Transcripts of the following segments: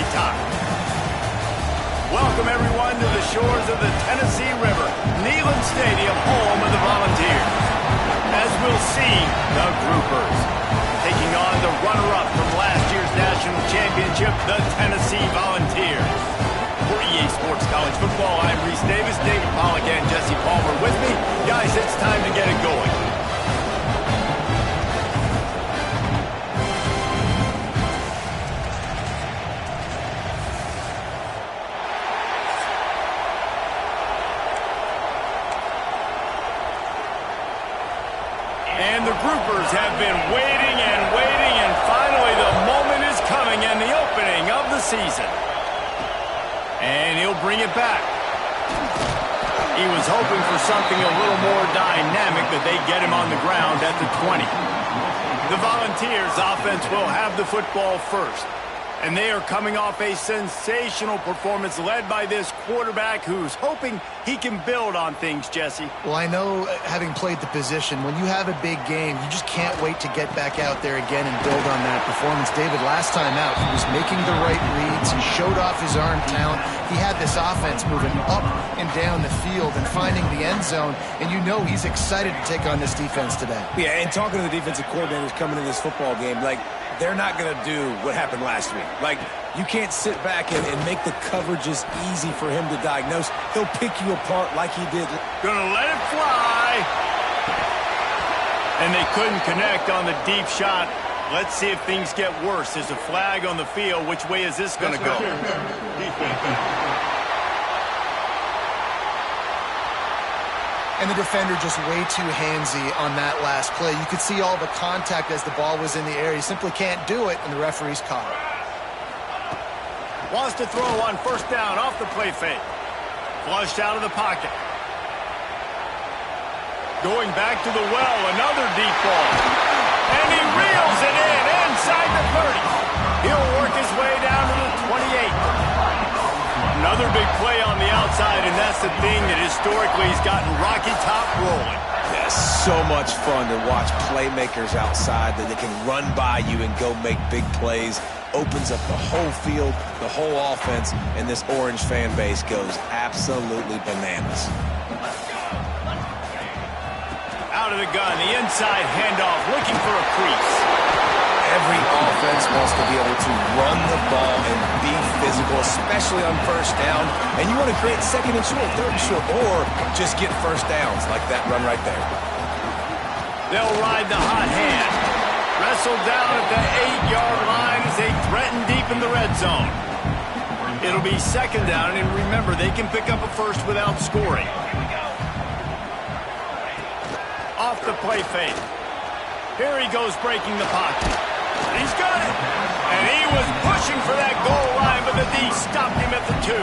Rocky Top. Welcome, everyone, to the shores of the Tennessee River, Neyland Stadium, home of the Volunteers. As we'll see, the Groupers taking on the runner-up from last year's national championship, the Tennessee Volunteers. For EA Sports College Football, I'm Reese Davis, David Pollack, and Jesse Palmer with me. Guys, it's time to get it going. And the Groupers have been waiting, and finally the moment is coming and the opening of the season. And he'll bring it back. He was hoping for something a little more dynamic, but they get him on the ground at the 20. The Volunteers offense will have the football first. And they are coming off a sensational performance led by this quarterback who's hoping he can build on things, Jesse. Well, I know, having played the position, when you have a big game, you just can't wait to get back out there again and build on that performance. David, last time out, he was making the right reads. He showed off his arm talent. He had this offense moving up and down the field and finding the end zone, and you know he's excited to take on this defense today. Yeah, and talking to the defensive coordinators coming into this football game, they're not going to do what happened last week. You can't sit back and make the coverages easy for him to diagnose. He'll pick you apart like he did. Gonna let it fly. And they couldn't connect on the deep shot. Let's see if things get worse. There's a flag on the field. Which way is this going to go? And the defender just way too handsy on that last play. You could see all the contact as the ball was in the air. He simply can't do it, and the referee's caught it. Wants to throw on first down off the play fake. Flushed out of the pocket. Going back to the well, another deep ball. And he reels it in inside the 30. He'll work his way down to the 28. Another big play on the outside, and that's the thing that historically has gotten Rocky Top rolling. Yeah, so much fun to watch playmakers outside that they can run by you and go make big plays. Opens up the whole field, the whole offense, and this Orange fan base goes absolutely bananas. Out of the gun, the inside handoff, looking for a crease. Every offense wants to be able to run the ball and be physical, especially on first down. And you want to create second and short, third and short, or just get first downs like that run right there. They'll ride the hot hand. Wrestled down at the 8-yard line as they threaten deep in the red zone. It'll be second down, and remember, they can pick up a first without scoring. Off the play fake. Here he goes breaking the pocket. He's got it. And he was pushing for that goal line, but the D stopped him at the 2.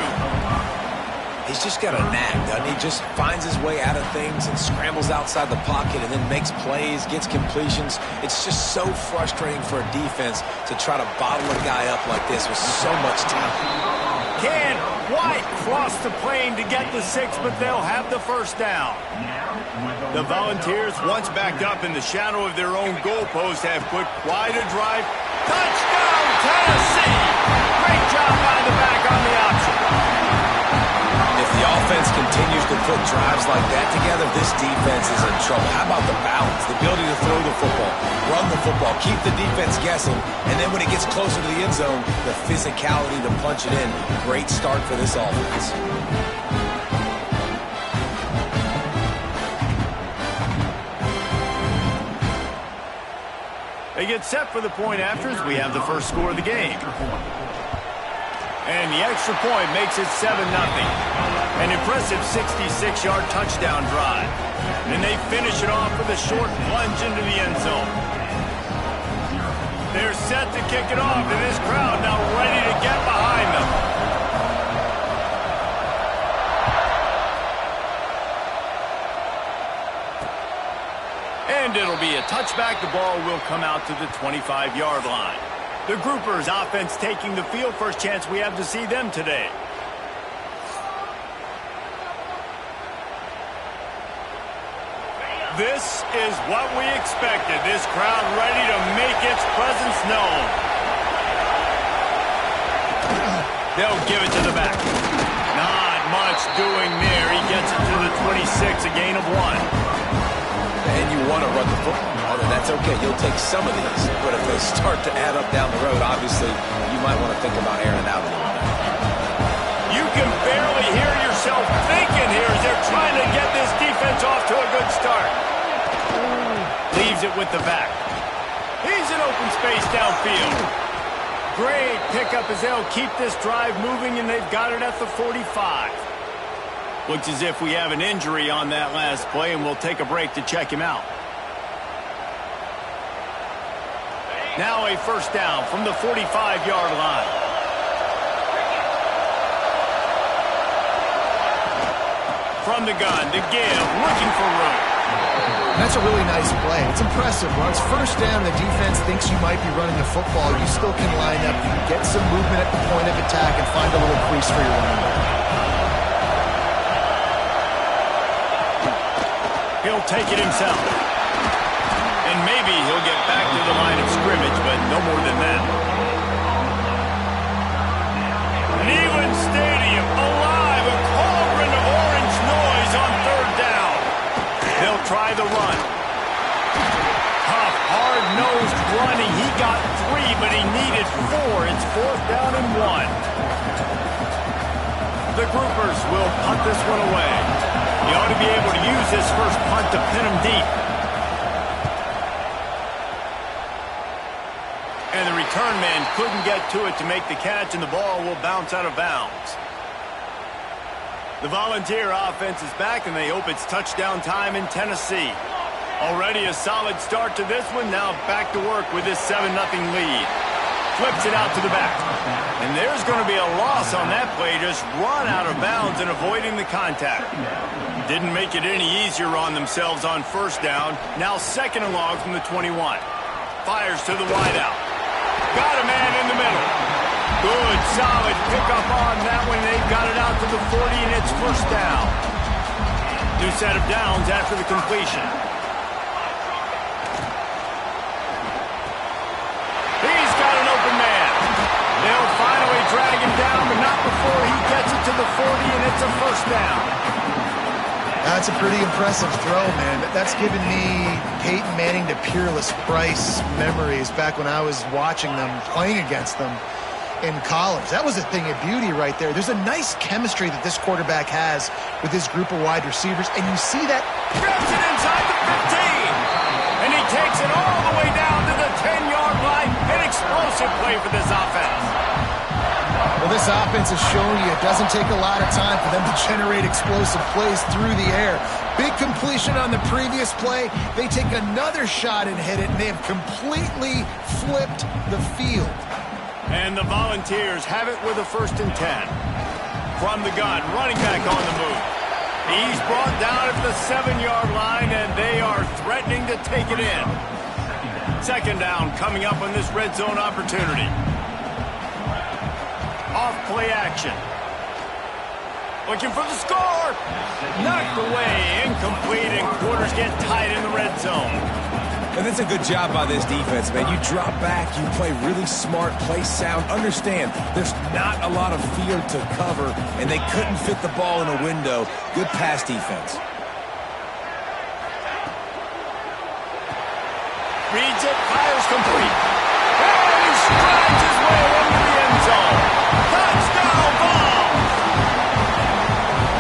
He's just got a knack, doesn't he? Just finds his way out of things and scrambles outside the pocket and then makes plays, gets completions. It's just so frustrating for a defense to try to bottle a guy up like this with so much talent. Can White cross the plane to get the 6, but they'll have the first down. The Volunteers, once backed up in the shadow of their own goalpost, have put quite a drive. Touchdown, Tennessee! Great job by the back on the option. If the offense continues to put drives like that together, this defense is in trouble. How about the balance, the ability to throw the football, run the football, keep the defense guessing, and then when it gets closer to the end zone, the physicality to punch it in. Great start for this offense. They get set for the point afters. We have the first score of the game. And the extra point makes it 7-0. An impressive 66-yard touchdown drive. And they finish it off with a short plunge into the end zone. They're set to kick it off, and this crowd now ready to get behind them. And it'll be a touchback. The ball will come out to the 25-yard line. The Groupers offense taking the field. First chance we have to see them today. This is what we expected. This crowd ready to make its presence known. They'll give it to the back. Not much doing there. He gets it to the 26, a gain of 1. And you want to run the football. Although that's okay. You'll take some of these. But if they start to add up down the road, obviously, you might want to think about airing it out a little bit. You can barely hear yourself thinking here as they're trying to get this defense off to a good start. Leaves it with the back. He's in open space downfield. Great pickup as they'll keep this drive moving, and they've got it at the 45. Looks as if we have an injury on that last play, and we'll take a break to check him out. Now a first down from the 45-yard line. From the gun to give, looking for room. That's a really nice play. It's impressive. When it's first down, the defense thinks you might be running the football. You still can line up. You can get some movement at the point of attack and find a little crease for your running back. He'll take it himself. And maybe he'll get back to the line of scrimmage, but no more than that. Neyland Stadium, alive, a cauldron of orange noise on third down. They'll try the run. Tough, hard-nosed running. He got 3, but he needed 4. It's 4th down and 1. The groupers will punt this one away. He ought to be able to use this first punt to pin him deep. And the return man couldn't get to it to make the catch, and the ball will bounce out of bounds. The Volunteer offense is back, and they hope it's touchdown time in Tennessee. Already a solid start to this one. Now back to work with this 7-0 lead. Flips it out to the back. And there's going to be a loss on that play. Just run out of bounds and avoiding the contact. Didn't make it any easier on themselves on first down. Now 2nd and long from the 21. Fires to the wideout. Got a man in the middle. Good, solid pickup on that one. They've got it out to the 40, and it's first down. New set of downs after the completion. He's got an open man. They'll finally drag him down, but not before he gets it to the 40, and it's a first down. That's a pretty impressive throw, man. That's given me Peyton Manning to Peerless Price memories back when I was watching them, playing against them in college. That was a thing of beauty right there. There's a nice chemistry that this quarterback has with his group of wide receivers, and you see that. Grabs it inside the 15, and he takes it all the way down to the 10-yard line. An explosive play for this offense. Well, this offense is showing you it doesn't take a lot of time for them to generate explosive plays through the air. Big completion on the previous play. They take another shot and hit it, and they have completely flipped the field. And the Volunteers have it with a 1st and 10. From the gun, running back on the move. He's brought down at the 7-yard line, and they are threatening to take it in. 2nd down coming up on this red zone opportunity. Off play action. Looking for the score. Knocked away, incomplete, and quarters get tight in the red zone. And that's a good job by this defense, man. You drop back, you play really smart, play sound. Understand, there's not a lot of field to cover, and they couldn't fit the ball in a window. Good pass defense. Reads it, fires complete. And he strides his way into the end zone. Touchdown ball!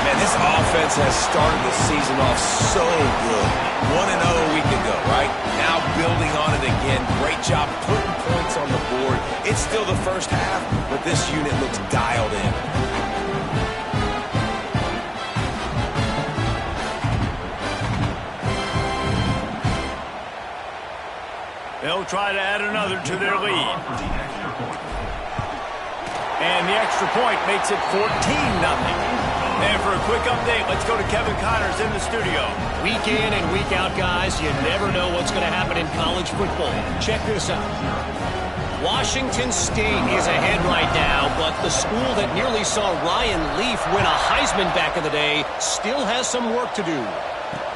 Man, this offense has started the season off so good. 1-0 a week ago, right? Now building on it again. Great job putting points on the board. It's still the first half, but this unit looks dialed in. They'll try to add another to their lead. And the extra point makes it 14-0. And for a quick update, let's go to Kevin Connors in the studio. Week in and week out, guys, you never know what's going to happen in college football. Check this out. Washington State is ahead right now, but the school that nearly saw Ryan Leaf win a Heisman back in the day still has some work to do.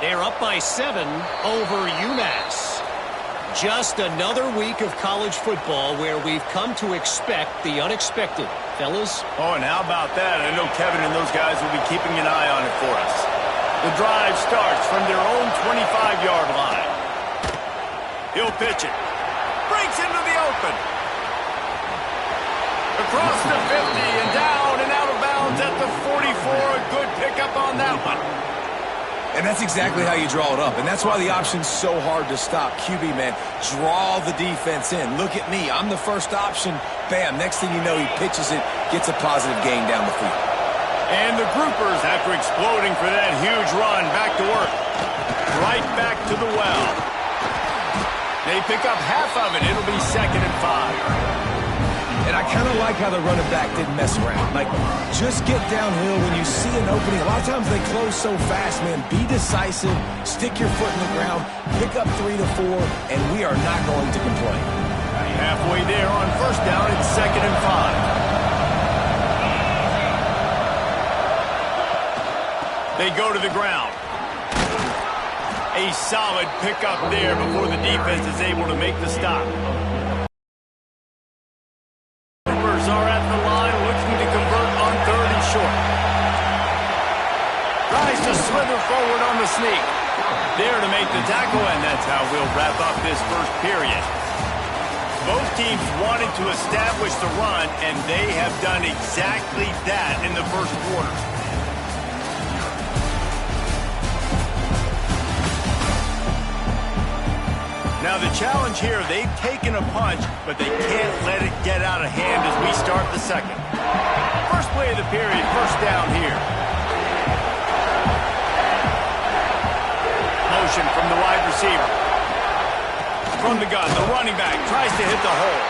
They're up by 7 over UMass. Just another week of college football where we've come to expect the unexpected. Fellas? Oh, and how about that? I know Kevin and those guys will be keeping an eye on it for us. The drive starts from their own 25-yard line. He'll pitch it. Breaks into the open. Across the 50 and down and out of bounds at the 44. A good pickup on that one. And that's exactly how you draw it up. And that's why the option's so hard to stop. QB, man, draw the defense in. Look at me. I'm the first option. Bam. Next thing you know, he pitches it, gets a positive gain down the field. And the groupers, after exploding for that huge run, back to work. Right back to the well. They pick up half of it. It'll be 2nd and 5. And I kind of like how the running back didn't mess around. Like, just get downhill when you see an opening. A lot of times they close so fast, man. Be decisive, stick your foot in the ground, pick up 3 to 4, and we are not going to complain. Halfway there on first down, it's 2nd and 5. They go to the ground. A solid pickup there before the defense is able to make the stop. Are at the line looking to convert on 3rd and short. Tries to slither forward on the sneak. There to make the tackle, and that's how we'll wrap up this first period. Both teams wanted to establish the run, and they have done exactly that in the first quarter. Now the challenge here, they've taken a punch, but they can't let it get out of hand as we start the second. First play of the period, first down here. Motion from the wide receiver. From the gun, the running back tries to hit the hole.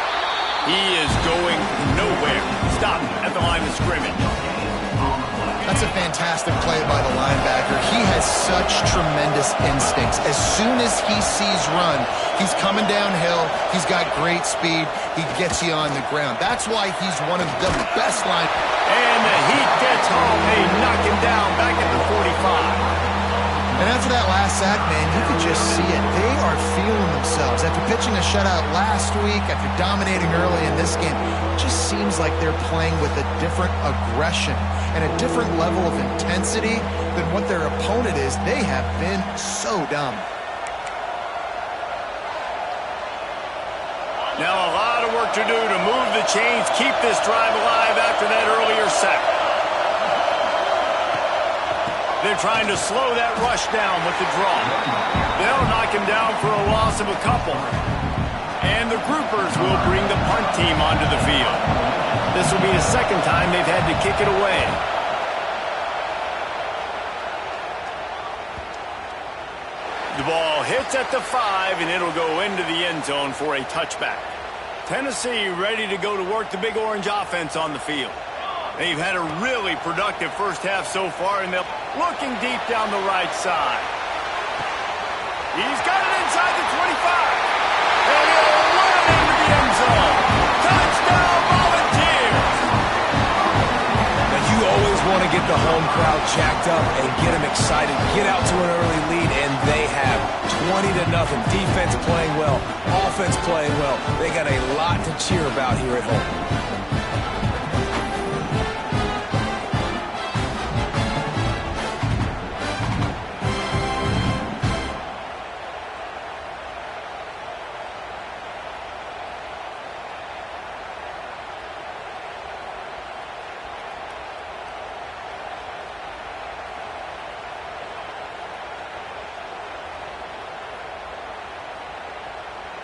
He is going nowhere. Stop at the line of scrimmage. That's a fantastic play by the linebacker. He has such tremendous instincts. As soon as he sees run, he's coming downhill. He's got great speed. He gets you on the ground. That's why he's one of the best line. And the heat gets home. They knock him down back at the 45. And after that last sack, man, you could just see it. They are feeling themselves. After pitching a shutout last week, after dominating early in this game, it just seems like they're playing with a different aggression and a different level of intensity than what their opponent is. They have been so dumb. Now a lot of work to do to move the chains, keep this drive alive after that earlier sack. They're trying to slow that rush down with the draw. They'll knock him down for a loss of a couple. And the groupers will bring the punt team onto the field. This will be the second time they've had to kick it away. The ball hits at the 5, and it'll go into the end zone for a touchback. Tennessee ready to go to work the Big Orange offense on the field. They've had a really productive first half so far, and they're looking deep down the right side. He's got it inside the 25. And he'll run it into the end zone. Touchdown, Volunteers! Now, you always want to get the home crowd jacked up and get them excited. Get out to an early lead, and they have 20-0. Defense playing well. Offense playing well. They got a lot to cheer about here at home.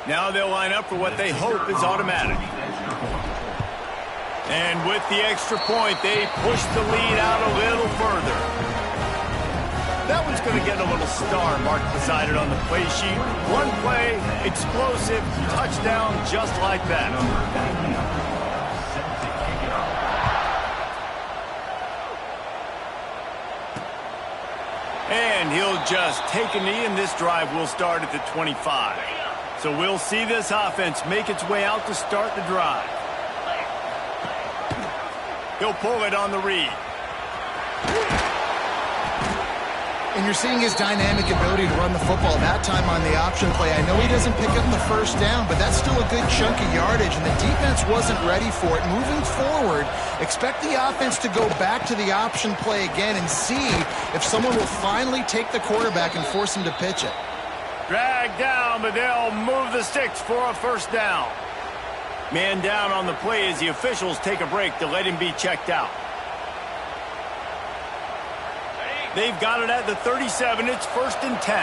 Now they'll line up for what they hope is automatic. And with the extra point, they push the lead out a little further. That one's going to get a little star marked beside it on the play sheet. One play, explosive, touchdown, just like that. And he'll just take a knee, and this drive will start at the 25. So we'll see this offense make its way out to start the drive. He'll pull it on the read. And you're seeing his dynamic ability to run the football, that time on the option play. I know he doesn't pick up the first down, but that's still a good chunk of yardage, and the defense wasn't ready for it. Moving forward, expect the offense to go back to the option play again and see if someone will finally take the quarterback and force him to pitch it. Dragged down, but they'll move the sticks for a first down. Man down on the play as the officials take a break to let him be checked out. They've got it at the 37. It's 1st and 10.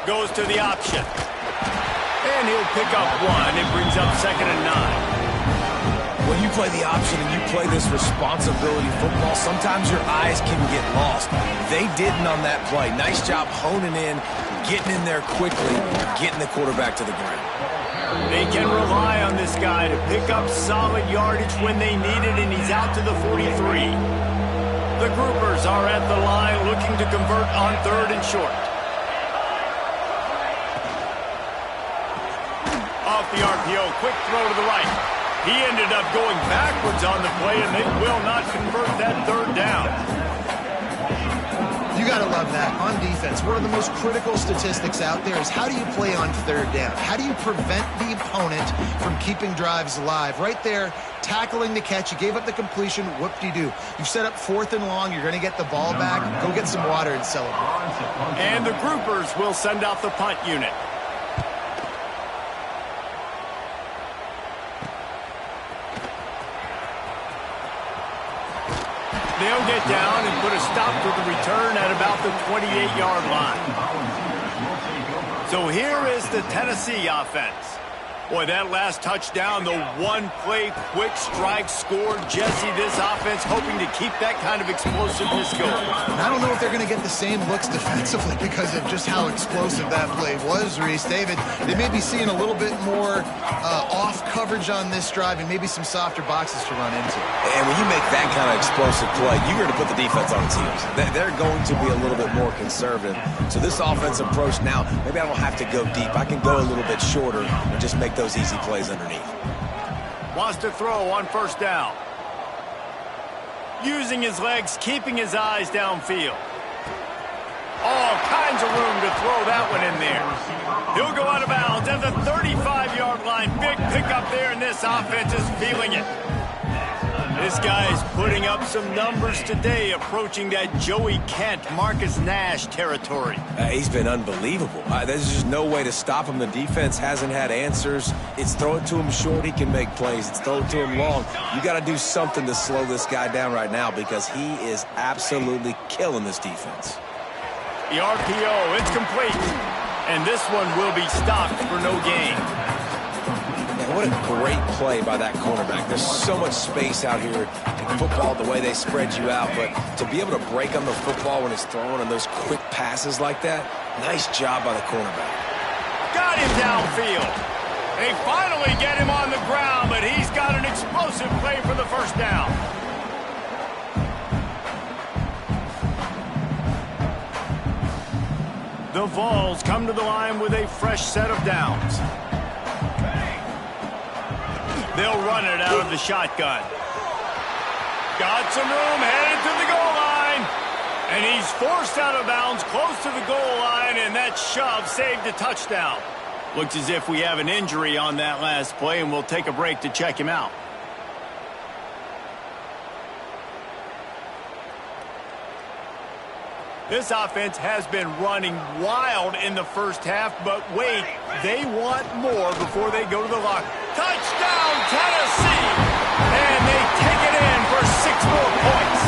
Goes to the option. And he'll pick up 1. It brings up 2nd and 9. When you play the option and you play this responsibility football, sometimes your eyes can get lost. They didn't on that play. Nice job honing in, getting in there quickly, getting the quarterback to the ground. They can rely on this guy to pick up solid yardage when they need it, and he's out to the 43. The groupers are at the line looking to convert on 3rd and short. Off the RPO, quick throw to the right. He ended up going backwards on the play, and they will not convert that 3rd down. You got to love that. On defense, one of the most critical statistics out there is how do you play on 3rd down? How do you prevent the opponent from keeping drives alive? Right there, tackling the catch. You gave up the completion. Whoop-de-doo. You've set up 4th and long. You're going to get the ball back. Go get some water and celebrate. And the groupers will send out the punt unit. They'll get down and put a stop to the return at about the 28-yard line. So here is the Tennessee offense. Boy, that last touchdown, the one-play quick strike score. Jesse, this offense hoping to keep that kind of explosiveness going. I don't know if they're going to get the same looks defensively because of just how explosive that play was, Reese. David, they may be seeing a little bit more off coverage on this drive and maybe some softer boxes to run into. And when you make that kind of explosive play, you're going to put the defense on its heels. They're going to be a little bit more conservative. So this offensive approach now, maybe I don't have to go deep. I can go a little bit shorter and just make those easy plays underneath. Wants to throw on 1st down. Using his legs, keeping his eyes downfield. All kinds of room to throw that one in there. He'll go out of bounds at the 35-yard line. Big pickup there, and this offense is feeling it. This guy is putting up some numbers today, approaching that Joey Kent, Marcus Nash territory. He's been unbelievable. There's just no way to stop him. The defense hasn't had answers. It's throw it to him short, he can make plays. It's throw it to him long. You got to do something to slow this guy down right now because he is absolutely killing this defense. The RPO, it's complete. And this one will be stopped for no gain. What a great play by that cornerback. There's so much space out here in football, the way they spread you out. But to be able to break on the football when it's thrown on those quick passes like that, nice job by the cornerback. Got him downfield. They finally get him on the ground, but he's got an explosive play for the 1st down. The Vols come to the line with a fresh set of downs. They'll run it out of the shotgun. Got some room, headed to the goal line. And he's forced out of bounds close to the goal line, and that shove saved a touchdown. Looks as if we have an injury on that last play, and we'll take a break to check him out. This offense has been running wild in the 1st half, but wait, they want more before they go to the locker. Touchdown, Tennessee! And they take it in for 6 more points.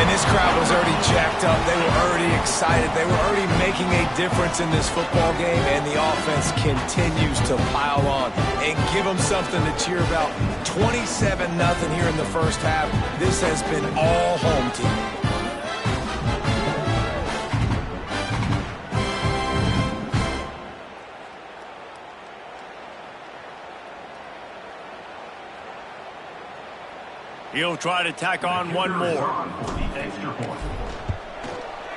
And this crowd was already jacked up. They were already excited. They were already making a difference in this football game, and the offense continues to pile on and give them something to cheer about. 27-0 here in the 1st half. This has been all home team. He'll try to tack on one more.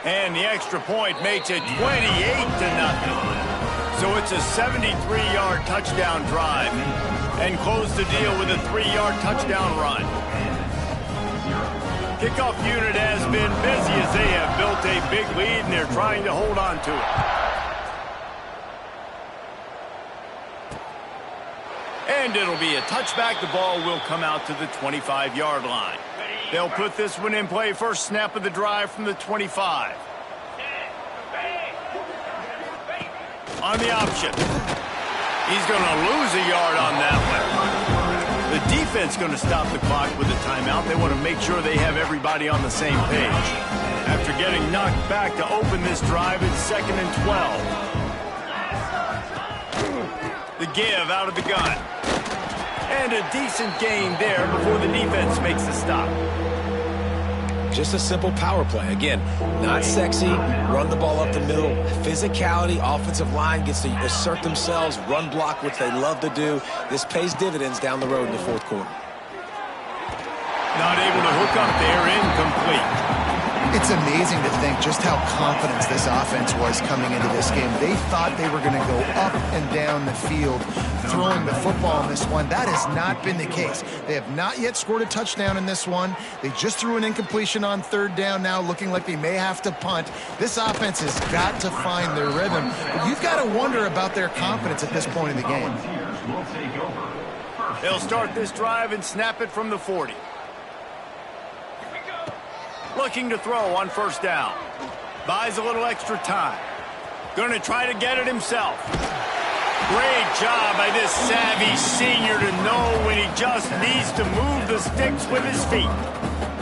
And the extra point makes it 28-0. So it's a 73-yard touchdown drive. And close the deal with a 3-yard touchdown run. Kickoff unit has been busy as they have built a big lead, and they're trying to hold on to it. And it'll be a touchback. The ball will come out to the 25-yard line. They'll put this one in play. First snap of the drive from the 25. On the option. He's going to lose a yard on that one. The defense going to stop the clock with a timeout. They want to make sure they have everybody on the same page. After getting knocked back to open this drive, it's 2nd and 12. The give out of the gun. And a decent gain there before the defense makes the stop. Just a simple power play. Again, not sexy. Run the ball up the middle. Physicality, offensive line gets to assert themselves, run block, which they love to do. This pays dividends down the road in the fourth quarter. Not able to hook up there, incomplete. It's amazing to think just how confident this offense was coming into this game. They thought they were going to go up and down the field throwing the football in this one. That has not been the case. They have not yet scored a touchdown in this one. They just threw an incompletion on 3rd down now, looking like they may have to punt. This offense has got to find their rhythm. But you've got to wonder about their confidence at this point in the game. They'll start this drive and snap it from the 40. Looking to throw on 1st down. Buys a little extra time. Going to try to get it himself. Great job by this savvy senior to know when he just needs to move the sticks with his feet.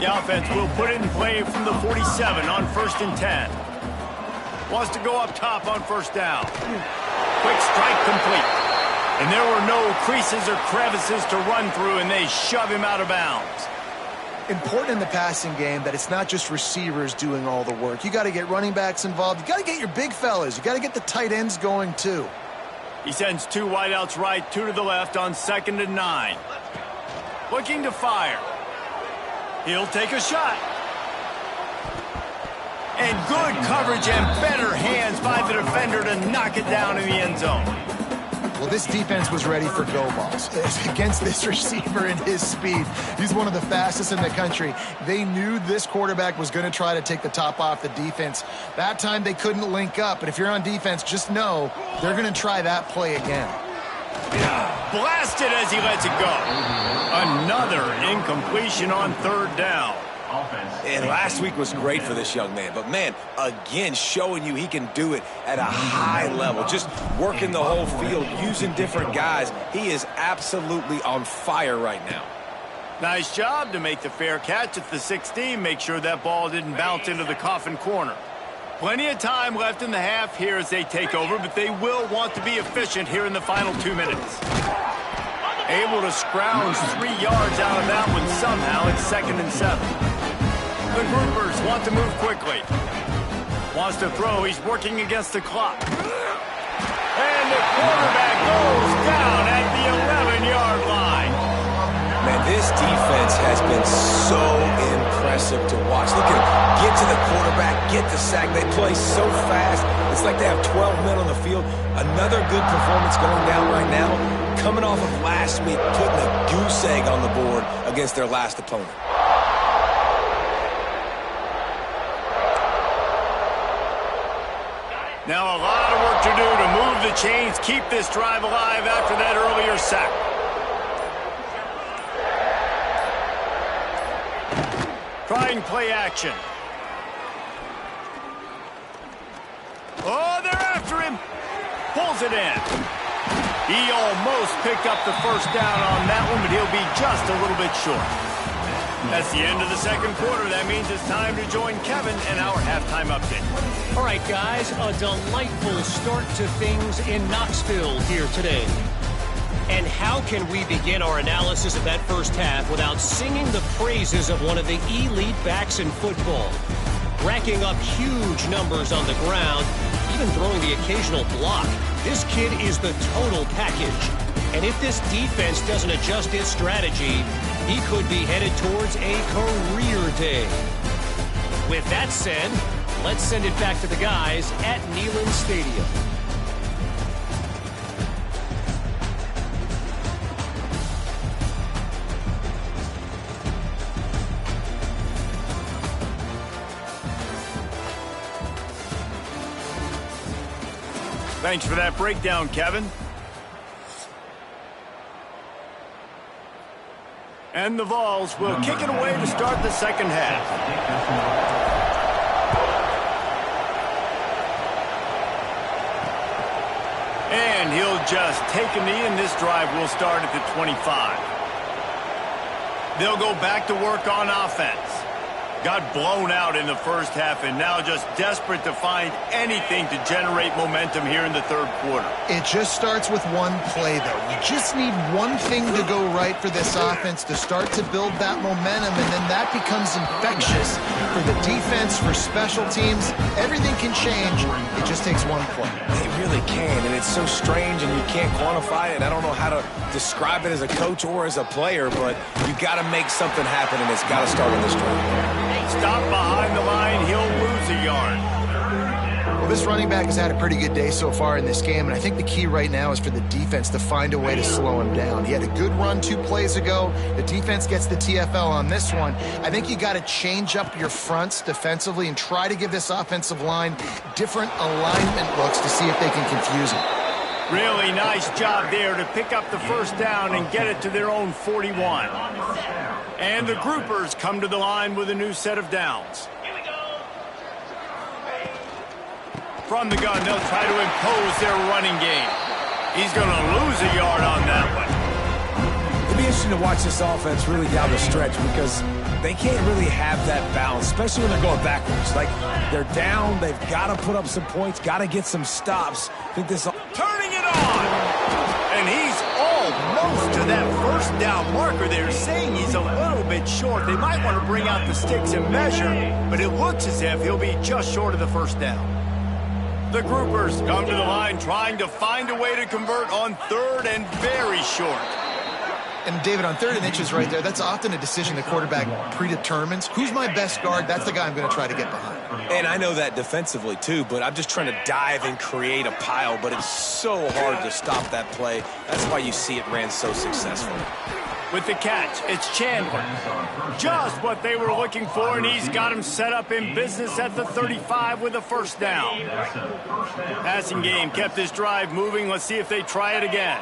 The offense will put it in play from the 47 on 1st and 10. Wants to go up top on 1st down. Quick strike complete. And there were no creases or crevices to run through, and they shove him out of bounds. Important in the passing game that it's not just receivers doing all the work. You got to get running backs involved. You got to get your big fellas. You got to get the tight ends going too. He sends 2 wideouts right, 2 to the left on 2nd and 9. Looking to fire. He'll take a shot. And good coverage and better hands by the defender to knock it down in the end zone. Well, this defense was ready for go balls against this receiver and his speed. He's one of the fastest in the country. They knew this quarterback was going to try to take the top off the defense. That time they couldn't link up, but if you're on defense, just know they're going to try that play again. Blasted as he lets it go. Another incompletion on 3rd down. And last week was great for this young man. But, man, again, showing you he can do it at a high level. Just working the whole field, using different guys. He is absolutely on fire right now. Nice job to make the fair catch at the 16. Make sure that ball didn't bounce into the coffin corner. Plenty of time left in the half here as they take over, but they will want to be efficient here in the final 2 minutes. Able to scrounge 3 yards out of that one somehow. It's 2nd and 7. The groupers want to move quickly. Wants to throw. He's working against the clock. And the quarterback goes down at the 11-yard line. Man, this defense has been so impressive to watch. Look at them. Get to the quarterback, get the sack. They play so fast. It's like they have 12 men on the field. Another good performance going down right now. Coming off of last week, putting a goose egg on the board against their last opponent. Now a lot of work to do to move the chains, keep this drive alive after that earlier sack. Trying play action. Oh, they're after him. Pulls it in. He almost picked up the 1st down on that one, but he'll be just a little bit short. That's the end of the 2nd quarter. That means it's time to join Kevin and our halftime update. All right, guys, a delightful start to things in Knoxville here today. And how can we begin our analysis of that first half without singing the praises of one of the elite backs in football? Racking up huge numbers on the ground, even throwing the occasional block. This kid is the total package. And if this defense doesn't adjust its strategy, he could be headed towards a career day. With that said, let's send it back to the guys at Neyland Stadium. Thanks for that breakdown, Kevin. And the Vols will kick it away to start the second half. And he'll just take a knee, and this drive will start at the 25. They'll go back to work on offense. Got blown out in the first half and now just desperate to find anything to generate momentum here in the third quarter. It just starts with one play, though. You just need one thing to go right for this offense to start to build that momentum, and then that becomes infectious for the defense, for special teams. Everything can change. It just takes one play. It really can, and it's so strange, and you can't quantify it. I don't know how to describe it as a coach or as a player, but you got to make something happen, and it's got to start on this drive. Stop behind the line, he'll lose a yard. Well, this running back has had a pretty good day so far in this game, and I think the key right now is for the defense to find a way to slow him down. He had a good run 2 plays ago. The defense gets the TFL on this one. I think you got to change up your fronts defensively and try to give this offensive line different alignment looks to see if they can confuse him. Really nice job there to pick up the first down and get it to their own 41. And the groupers come to the line with a new set of downs. From the gun, they'll try to impose their running game. He's going to lose a yard on that one. It'll be interesting to watch this offense really down the stretch because they can't really have that balance, especially when they're going backwards. Like, they're down, they've got to put up some points, got to get some stops. I think this... Turning it on! And he's almost to that first down marker. They're saying he's a little bit short. They might want to bring out the sticks and measure, but it looks as if he'll be just short of the first down. The groupers come to the line trying to find a way to convert on third and very short. And, David, on 3rd and inches right there, that's often a decision the quarterback predetermines. Who's my best guard? That's the guy I'm going to try to get behind. And I know that defensively, too, but I'm just trying to dive and create a pile, but it's so hard to stop that play. That's why you see it ran so successfully. With the catch, it's Chandler. Just what they were looking for, and he's got him set up in business at the 35 with a first down. Passing game kept this drive moving. Let's see if they try it again.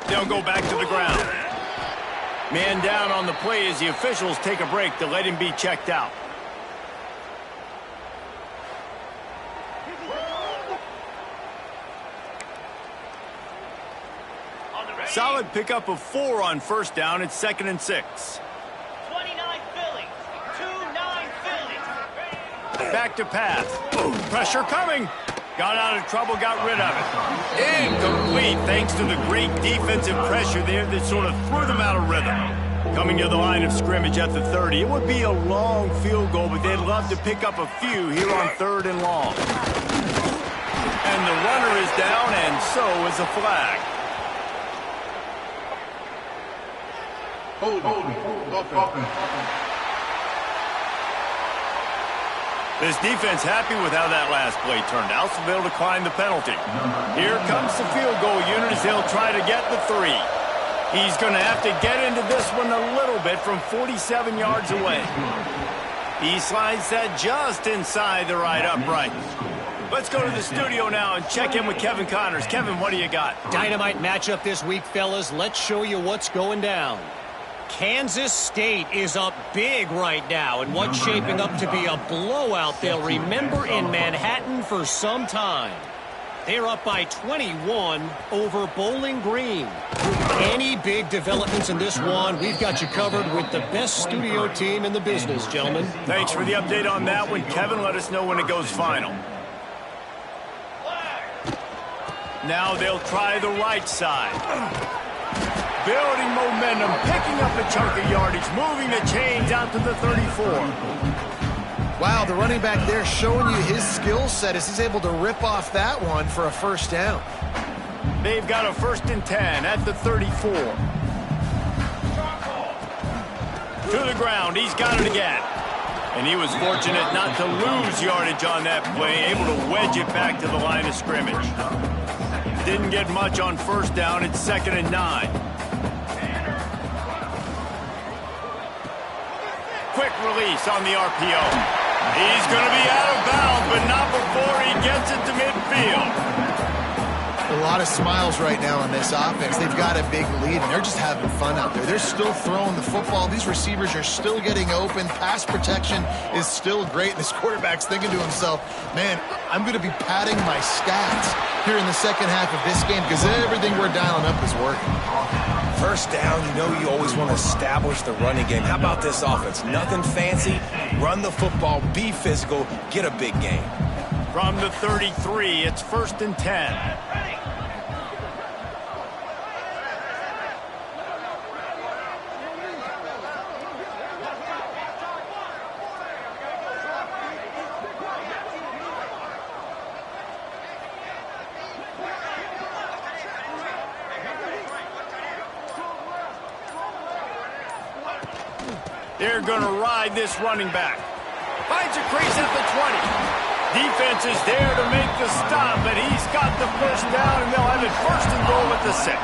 They'll go back to the ground. Man down on the play as the officials take a break to let him be checked out. Solid pickup of 4 on first down. It's 2nd and 6. 29 Philly. 2-9 Philly. Back to pass. Pressure coming. Got out of trouble, got rid of it. Incomplete thanks to the great defensive pressure there that sort of threw them out of rhythm. Coming to the line of scrimmage at the 30. It would be a long field goal, but they'd love to pick up a few here on 3rd and long. And the runner is down, and so is a flag. This defense happy with how that last play turned out, so they'll decline the penalty. Here comes the field goal unit as they'll try to get the 3. He's going to have to get into this one a little bit from 47 yards away. He slides that just inside the right upright. Let's go to the studio now and check in with Kevin Connors. Kevin, what do you got? Dynamite matchup this week, fellas. Let's show you what's going down. Kansas State is up big right now in what's shaping up to be a blowout they'll remember in Manhattan for some time. They're up by 21 over Bowling Green. Any big developments in this one, we've got you covered with the best studio team in the business, gentlemen. Thanks for the update on that one, Kevin. Let us know when it goes final. Now they'll try the right side. Building momentum, picking up a chunk of yardage, moving the chains out to the 34. Wow, the running back there showing you his skill set as he's able to rip off that one for a first down. They've got a 1st and 10 at the 34. To the ground, he's got it again. And he was fortunate not to lose yardage on that play, able to wedge it back to the line of scrimmage. Didn't get much on first down, it's 2nd and 9. Quick release on the RPO. He's going to be out of bounds, but not before he gets it to midfield. A lot of smiles right now on this offense. They've got a big lead, and they're just having fun out there. They're still throwing the football. These receivers are still getting open. Pass protection is still great. This quarterback's thinking to himself, man, I'm going to be padding my stats here in the second half of this game because everything we're dialing up is working. First down, you know you always want to establish the running game. How about this offense? Nothing fancy. Run the football, be physical, get a big gain. From the 33, it's 1st and 10. They're going to ride this running back. Finds a crease at the 20. Defense is there to make the stop, but he's got the first down, and they'll have it 1st and goal at the 6.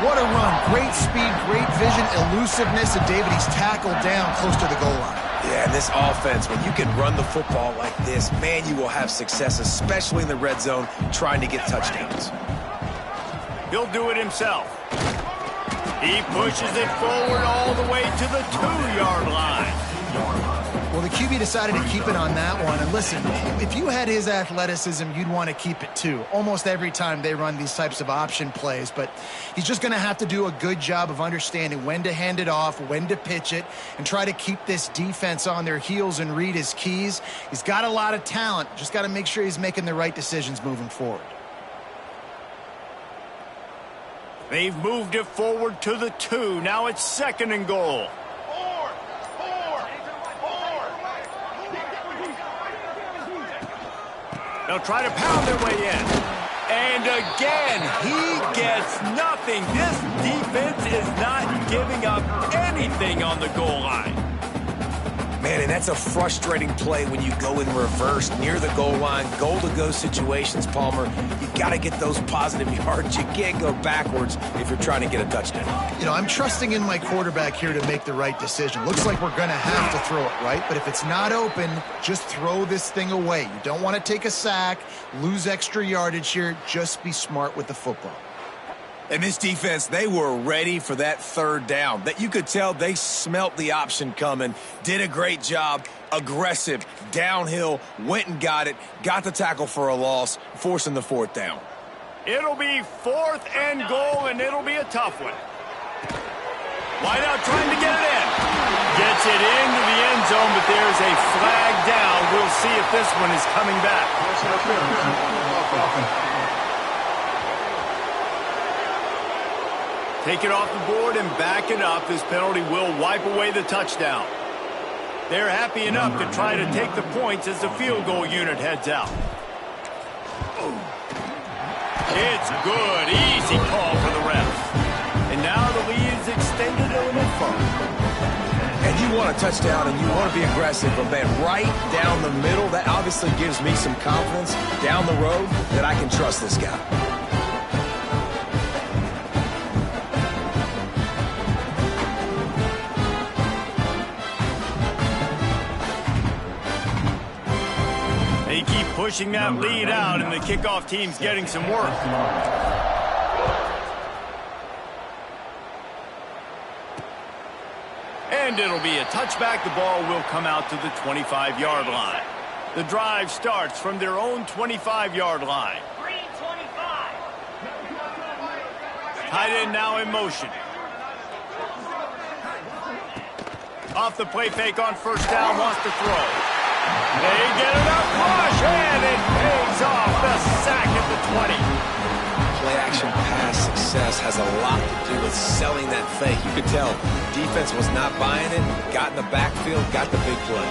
What a run. Great speed, great vision, elusiveness, and David, he's tackled down close to the goal line. Yeah, and this offense, when you can run the football like this, man, you will have success, especially in the red zone, trying to get touchdowns. He'll do it himself. He pushes it forward all the way to the 2-yard line. Well, the QB decided to keep it on that one. And listen, if you had his athleticism, you'd want to keep it too. Almost every time they run these types of option plays. But he's just going to have to do a good job of understanding when to hand it off, when to pitch it, and try to keep this defense on their heels and read his keys. He's got a lot of talent. Just got to make sure he's making the right decisions moving forward. They've moved it forward to the 2. Now it's 2nd and goal. They'll try to pound their way in. And again, he gets nothing. This defense is not giving up anything on the goal line. Man, and that's a frustrating play when you go in reverse near the goal line, goal-to-go situations, Palmer. You got to get those positive yards. You can't go backwards if you're trying to get a touchdown. You know, I'm trusting in my quarterback here to make the right decision. Looks like we're going to have to throw it, right? But if it's not open, just throw this thing away. You don't want to take a sack, lose extra yardage here. Just be smart with the football. And this defense, they were ready for that 3rd down. That you could tell they smelt the option coming, did a great job, aggressive, downhill, went and got it, got the tackle for a loss, forcing the 4th down. It'll be 4th and goal, and it'll be a tough one. Wideout trying to get it in. Gets it into the end zone, but there's a flag down. We'll see if this one is coming back. Take it off the board and back it up. This penalty will wipe away the touchdown. They're happy enough to try to take the points as the field goal unit heads out. It's good. Easy call for the refs. And now the lead is extended a little further. And you want a touchdown and you want to be aggressive, but man, right down the middle, that obviously gives me some confidence down the road that I can trust this guy. Pushing that lead out, and the kickoff team's getting some work. And it'll be a touchback. The ball will come out to the 25-yard line. The drive starts from their own 25-yard line. Green 25. Tight end now in motion. Off the play fake on 1st down, wants to throw. They get enough push, and it pays off. The sack at the 20. Play-action pass success has a lot to do with selling that fake. You could tell defense was not buying it, got in the backfield, got the big play.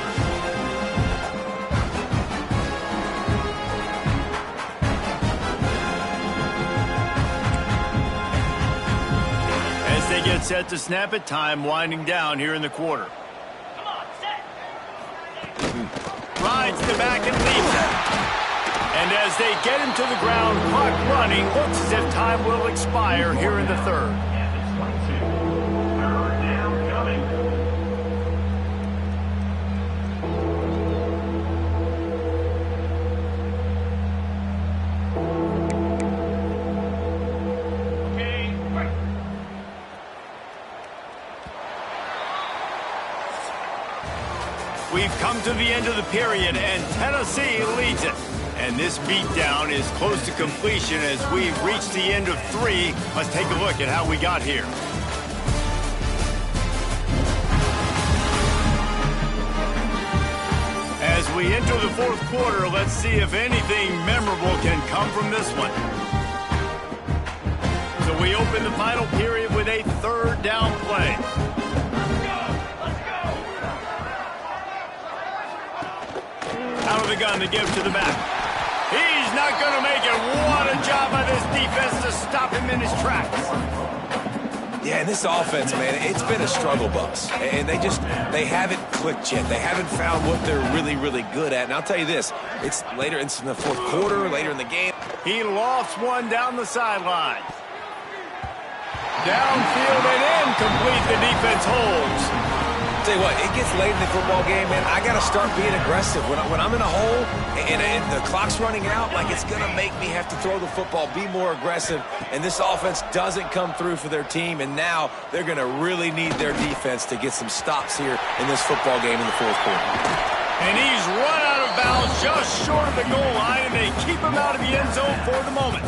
As they get set to snap it, time winding down here in the quarter. Come on, set. Rides the back and leaves it. And as they get him to the ground, clock running, looks as if time will expire here in the 3rd. We've come to the end of the period, and Tennessee leads it. And this beatdown is close to completion as we reach the end of 3. Let's take a look at how we got here. As we enter the fourth quarter, let's see if anything memorable can come from this one. So we open the final period with a third down play. Out of the gun, they give to the back. He's not going to make it. What a job by this defense to stop him in his tracks. Yeah, and this offense, man, it's been a struggle bus. And they haven't clicked yet. They haven't found what they're really, really good at. And I'll tell you this, it's in the fourth quarter, later in the game. He lofts one down the sideline. Downfield and incomplete. The defense holds. Tell you what, it gets late in the football game, man. I got to start being aggressive. When I'm in a hole and the clock's running out, like it's going to make me have to throw the football, be more aggressive. And this offense doesn't come through for their team, and now they're going to really need their defense to get some stops here in this football game in the fourth quarter. And he's run out of bounds just short of the goal line, and they keep him out of the end zone for the moment.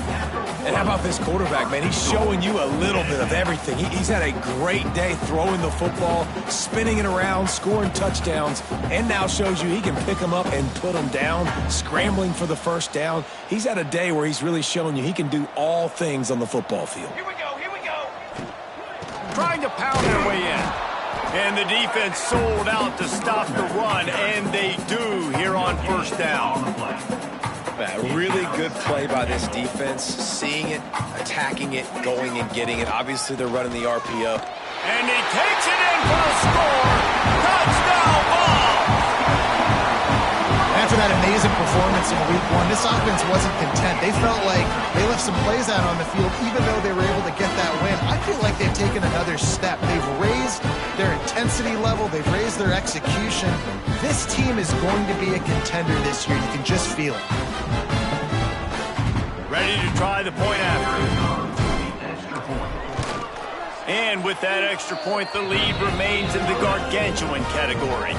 And how about this quarterback, man? He's showing you a little bit of everything. He's had a great day throwing the football, spinning it around, scoring touchdowns, and now shows you he can pick them up and put them down, scrambling for the first down. He's had a day where he's really showing you he can do all things on the football field. Here we go, here we go. Trying to pound their way in. And the defense sold out to stop the run, and they do here on first down. A really good play by this defense, seeing it, attacking it, going and getting it. Obviously, they're running the RPO. And he takes it in for a score. Touchdown ball! After that amazing performance in Week 1, this offense wasn't content. They felt like they left some plays out on the field, even though they were able to get that win. I feel like they've taken another step. They've raised their intensity level. They've raised their execution. This team is going to be a contender this year. You can just feel it. Ready to try the point after. And with that extra point, the lead remains in the gargantuan category.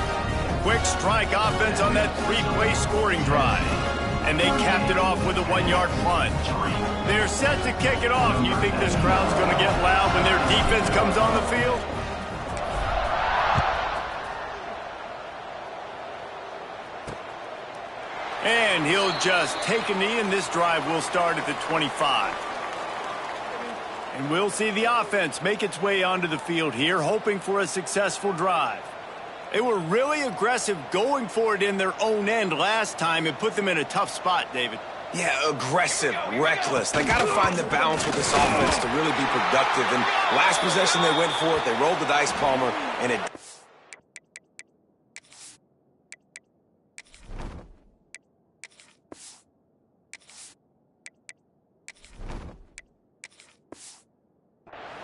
Quick strike offense on that 3-play scoring drive. And they capped it off with a 1-yard plunge. They're set to kick it off. You think this crowd's going to get loud when their defense comes on the field? And he'll just take a knee, and this drive will start at the 25. And we'll see the offense make its way onto the field here, hoping for a successful drive. They were really aggressive going for it in their own end last time and put them in a tough spot, David. Yeah, aggressive, reckless. They got to find the balance with this offense to really be productive. And last possession, they went for it. They rolled the dice, Palmer, and it...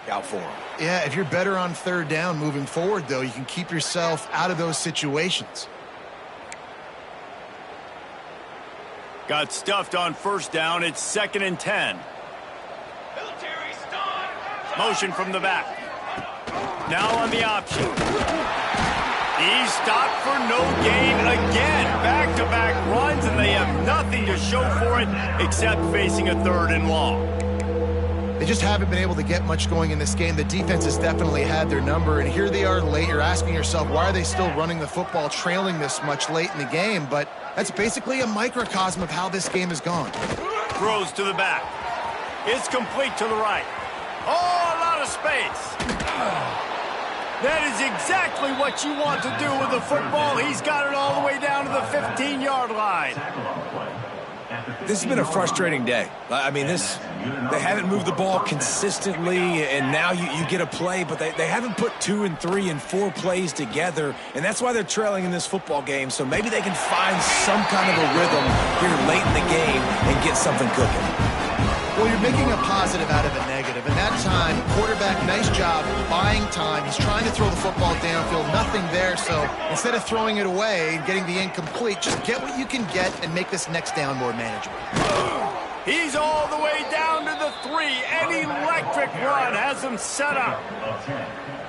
out for him. Yeah, if you're better on third down moving forward, though, you can keep yourself out of those situations. Got stuffed on first down. It's 2nd and 10. Motion from the back. Now on the option. He's stopped for no gain again. Back-to-back runs, and they have nothing to show for it except facing a 3rd and long. They just haven't been able to get much going in this game. The defense has definitely had their number, and here they are late. You're asking yourself, why are they still running the football, trailing this much late in the game? But that's basically a microcosm of how this game has gone. Throws to the back. It's complete to the right. Oh, a lot of space. That is exactly what you want to do with the football. He's got it all the way down to the 15-yard line. This has been a frustrating day. I mean, they haven't moved the ball consistently, and now you get a play, but they haven't put 2 and 3 and 4 plays together, and that's why they're trailing in this football game. So maybe they can find some kind of a rhythm here late in the game and get something cooking. Well, you're making a positive out of a negative, and that time, quarterback, nice job buying time. He's trying to throw the football downfield, nothing there, so instead of throwing it away and getting the incomplete, just get what you can get and make this next down more manageable. He's all the way down to the 3. An electric run has him set up.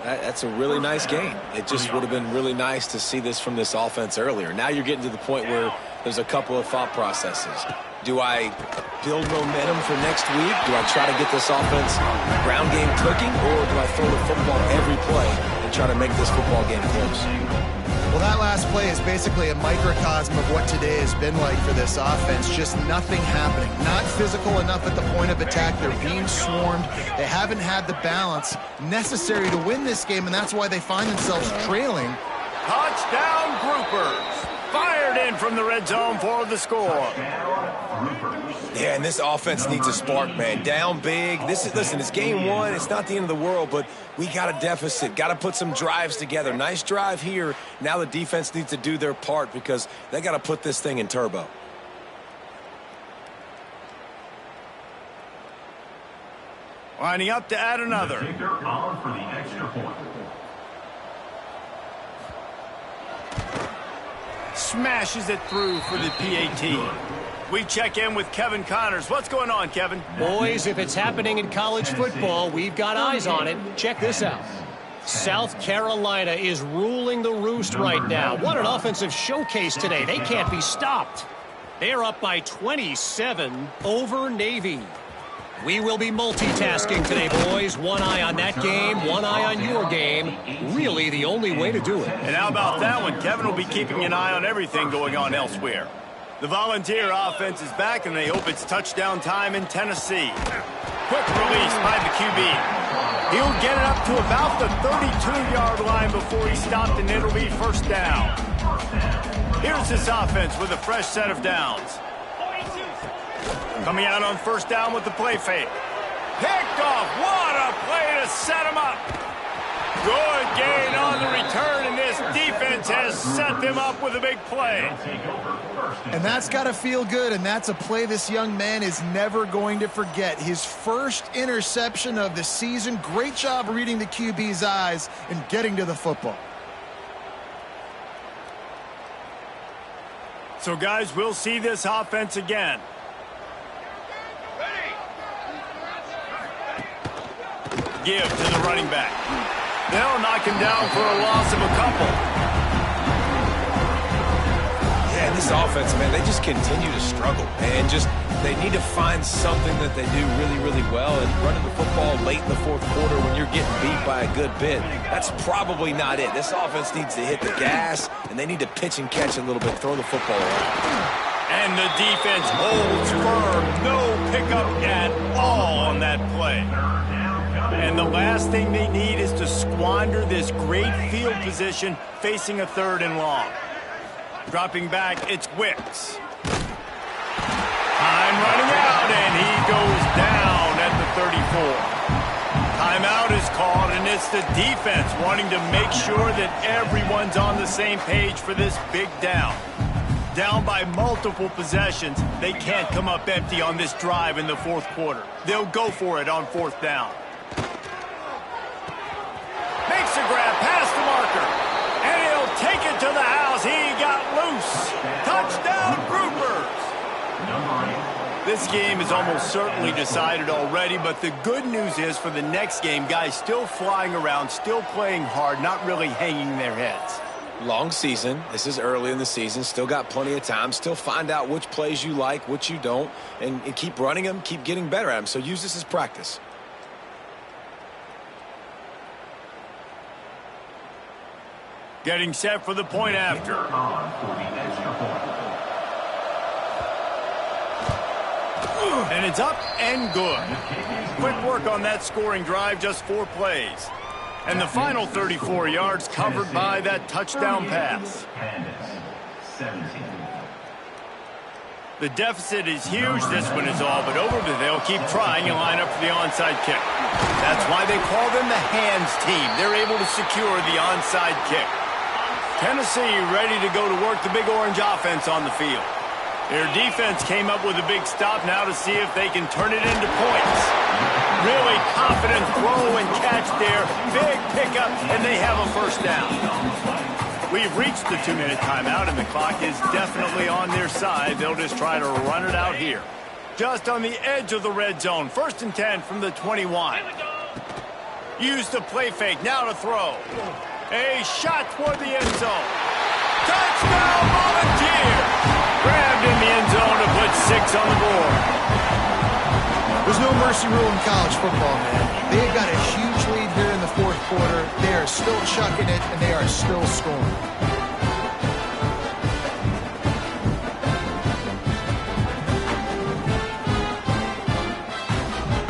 That's a really nice game. It just would have been really nice to see this from this offense earlier. Now you're getting to the point where there's a couple of thought processes. Do I build momentum for next week? Do I try to get this offense ground game cooking? Or do I throw the football every play and try to make this football game close? Well, that last play is basically a microcosm of what today has been like for this offense. Just nothing happening. Not physical enough at the point of attack. They're being swarmed. They haven't had the balance necessary to win this game, and that's why they find themselves trailing. Touchdown groupers. Fired in from the red zone for the score. Yeah, and this offense needs a spark, man. Down big. Listen, it's game one. It's not the end of the world, but we got a deficit. Got to put some drives together. Nice drive here. Now the defense needs to do their part because they got to put this thing in turbo. Lining up to add another. Smashes it through for the PAT. We check in with Kevin Connors. What's going on, Kevin? Boys, if it's happening in college football, we've got eyes on it. Check this out. South Carolina is ruling the roost right now. What an offensive showcase today. They can't be stopped. They're up by 27 over Navy. We will be multitasking today, boys. One eye on that game, one eye on your game. Really the only way to do it. And how about that one? Kevin will be keeping an eye on everything going on elsewhere. The Volunteer offense is back, and they hope it's touchdown time in Tennessee. Quick release by the QB. He'll get it up to about the 32-yard line before he's stopped, and it'll be first down. Here's this offense with a fresh set of downs. Coming out on first down with the play fake. Picked off. What a play to set him up. Good gain on the return, and this defense has set them up with a big play. And that's got to feel good, and that's a play this young man is never going to forget. His first interception of the season. Great job reading the QB's eyes and getting to the football. So, guys, we'll see this offense again. Give to the running back. They'll knock him down for a loss of a couple. Yeah, this offense, man, they just continue to struggle. And they need to find something that they do really, really well. And running the football late in the fourth quarter when you're getting beat by a good bit, that's probably not it. This offense needs to hit the gas, and they need to pitch and catch a little bit, throw the football around. And the defense holds firm. No pickup at all on that play. And the last thing they need is to squander this great field position facing a third and long. Dropping back, it's Wicks. Time running out, and he goes down at the 34. Timeout is called, and it's the defense wanting to make sure that everyone's on the same page for this big down. Down by multiple possessions, they can't come up empty on this drive in the fourth quarter. They'll go for it on fourth down. Makes a grab past the marker, and he'll take it to the house. He got loose. Touchdown, Groupers. This game is almost certainly decided already, but the good news is for the next game, guys still flying around, still playing hard, not really hanging their heads. Long season. This is early in the season. Still got plenty of time. Still find out which plays you like, which you don't, and keep running them, keep getting better at them. So use this as practice. Getting set for the point after. And it's up and good. Quick work on that scoring drive, just 4 plays. And the final 34 yards covered by that touchdown pass. The deficit is huge. This one is all but over, but they'll keep trying and line up for the onside kick. That's why they call them the hands team. They're able to secure the onside kick. Tennessee ready to go to work the big orange offense on the field. Their defense came up with a big stop now to see if they can turn it into points. Really confident throw and catch there. Big pickup, and they have a first down. We've reached the 2-minute timeout, and the clock is definitely on their side. They'll just try to run it out here. Just on the edge of the red zone. 1st and 10 from the 21. Use the play fake. Now to throw. A shot toward the end zone. Touchdown, Volunteer! Grabbed in the end zone to put 6 on the board. There's no mercy rule in college football, man. They've got a huge lead here in the fourth quarter. They are still chucking it, and they are still scoring.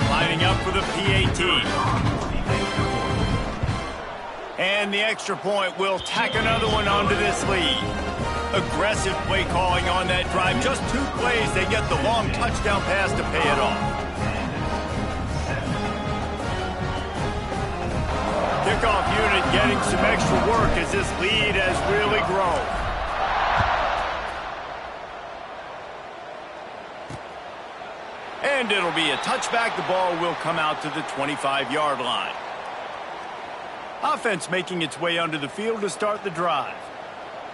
Lining up for the PAT. And the extra point will tack another one onto this lead. Aggressive play calling on that drive. Just 2 plays, they get the long touchdown pass to pay it off. Kickoff unit getting some extra work as this lead has really grown. And it'll be a touchback. The ball will come out to the 25-yard line. Offense making its way onto the field to start the drive.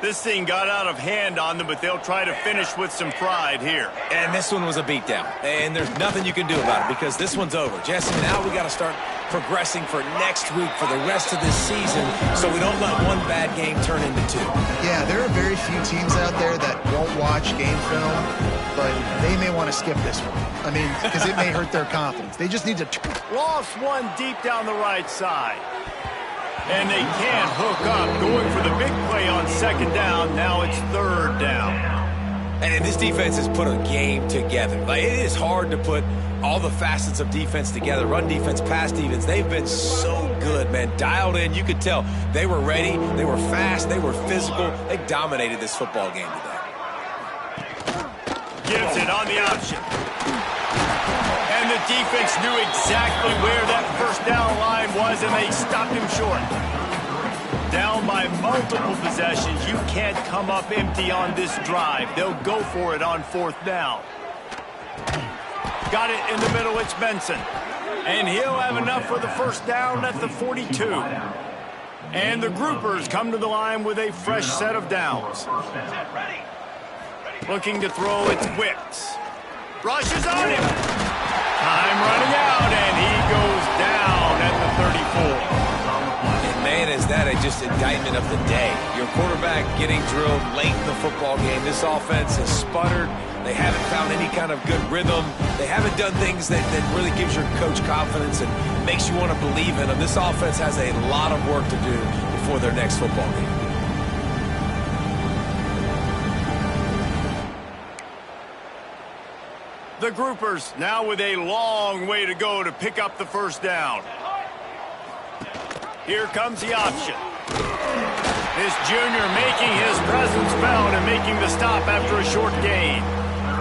This thing got out of hand on them, but they'll try to finish with some pride here. And this one was a beatdown. And there's nothing you can do about it because this one's over. Jesse, now we got to start progressing for next week for the rest of this season so we don't let one bad game turn into 2. Yeah, there are very few teams out there that won't watch game film, but they may want to skip this one. I mean, because it may hurt their confidence. They just need to... Lost one deep down the right side. And they can't hook up. Going for the big play on 2nd down. Now it's 3rd down. And this defense has put a game together. Like, it is hard to put all the facets of defense together. Run defense, pass defense. They've been so good, man. Dialed in. You could tell they were ready. They were fast. They were physical. They dominated this football game today. Gives it on the option. And the defense knew exactly where that 1st down line was, and they stopped him short. Down by multiple possessions. You can't come up empty on this drive. They'll go for it on 4th down. Got it in the middle. It's Benson. And he'll have enough for the 1st down at the 42. And the groupers come to the line with a fresh set of downs. Looking to throw, it's Wicks. Rushes on him. Time running out, and he goes down at the 34. And man, is that just indictment of the day. Your quarterback getting drilled late in the football game. This offense has sputtered. They haven't found any kind of good rhythm. They haven't done things that really gives your coach confidence and makes you want to believe in them. This offense has a lot of work to do before their next football game. The groupers now with a long way to go to pick up the 1st down. Here comes the option. This junior making his presence felt and making the stop after a short gain.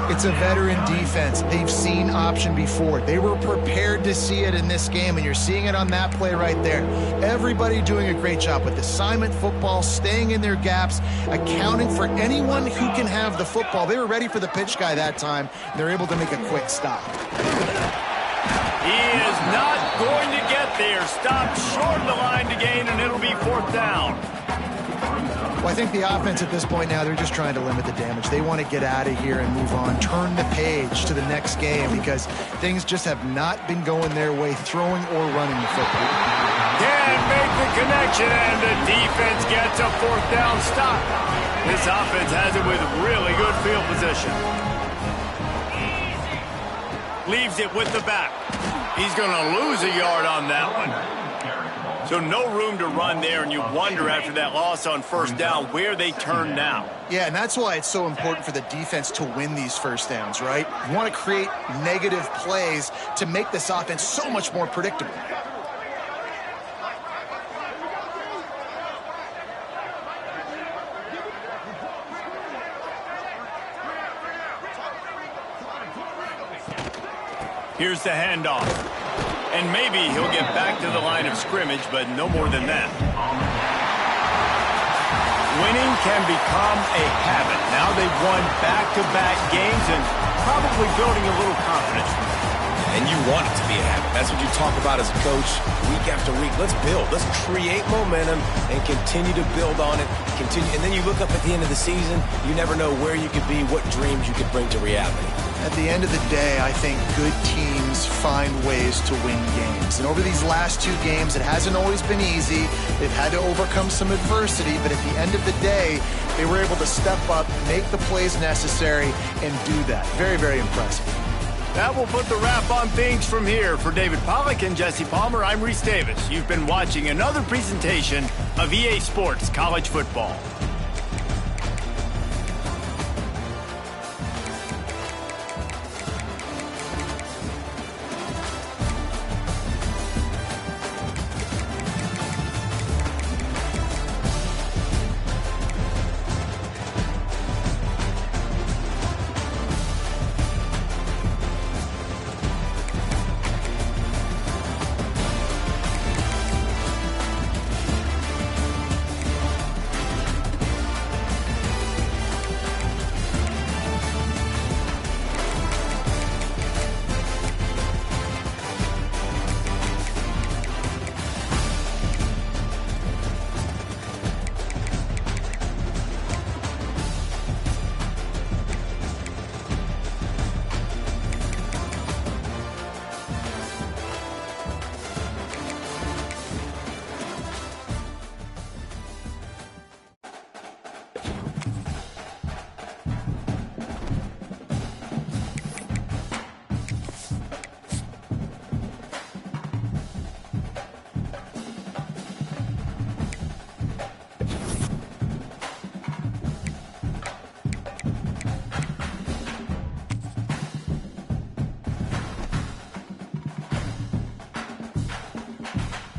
It's a veteran defense. They've seen option before. They were prepared to see it in this game, and you're seeing it on that play right there. Everybody doing a great job with assignment football, staying in their gaps, accounting for anyone who can have the football. They were ready for the pitch guy that time, and they're able to make a quick stop. He is not going to get there. Stopped short of the line to gain, and it'll be 4th down. Well, I think the offense at this point now, they're just trying to limit the damage. They want to get out of here and move on, turn the page to the next game because things just have not been going their way, throwing or running the football. Can't make the connection, and the defense gets a 4th down stop. This offense has it with really good field position. Leaves it with the back. He's going to lose a yard on that one. So no room to run there, and you wonder after that loss on 1st down where they turn now. Yeah, and that's why it's so important for the defense to win these 1st downs, right? You want to create negative plays to make this offense so much more predictable. Here's the handoff. And maybe he'll get back to the line of scrimmage, but no more than that. Winning can become a habit. Now they've won back-to-back games and probably building a little confidence. And you want it to be a habit. That's what you talk about as a coach week after week. Let's build. Let's create momentum and continue to build on it. And then you look up at the end of the season, you never know where you could be, what dreams you could bring to reality. At the end of the day, I think good teams find ways to win games. And over these last 2 games, it hasn't always been easy. They've had to overcome some adversity, but at the end of the day, they were able to step up, make the plays necessary, and do that. Very, very impressive. That will put the wrap on things from here. For David Pollack and Jesse Palmer, I'm Reese Davis. You've been watching another presentation of EA Sports College Football.